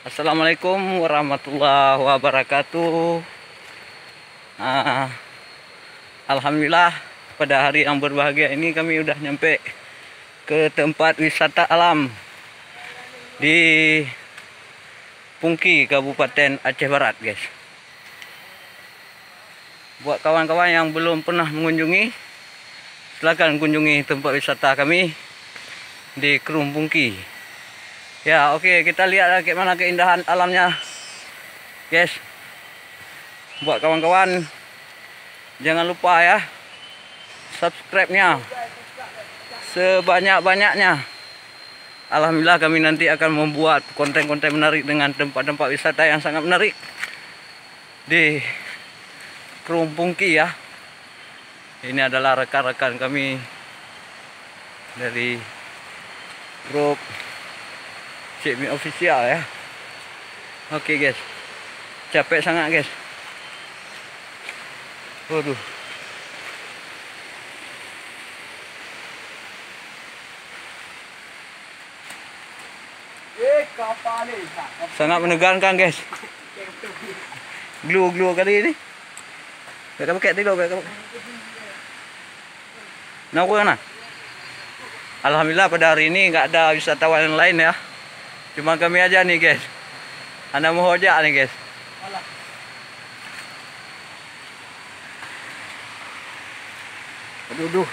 Assalamualaikum warahmatullahi wabarakatuh. Alhamdulillah pada hari yang berbahagia ini kami udah nyampe ke tempat wisata alam di Pungki, Kabupaten Aceh Barat, guys. Buat kawan-kawan yang belum pernah mengunjungi, silakan kunjungi tempat wisata kami di Krum Pungki. Ya, oke, kita lihat bagaimana keindahan alamnya, guys. Buat kawan-kawan, jangan lupa ya, subscribe-nya sebanyak-banyaknya. Alhamdulillah kami nanti akan membuat konten-konten menarik dengan tempat-tempat wisata yang sangat menarik di Krum Pungki ya. Ini adalah rekan-rekan kami dari grup Cik Mi Official ya. Oke guys, capek sangat guys. Waduh. Sangat menegangkan guys. Glue kali ini. Gak pakai tidur gak. Nah, aku mana? Alhamdulillah pada hari ini nggak ada wisatawan yang lain ya. Cuma kami aja nih guys. Anda mau hojak nih guys. Aduh.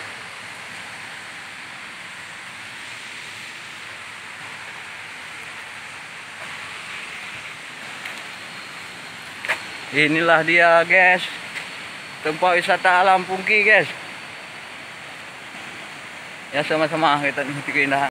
Inilah dia guys, tempat wisata alam Pungki guys. Ya, sama-sama kita nikmati keindahan.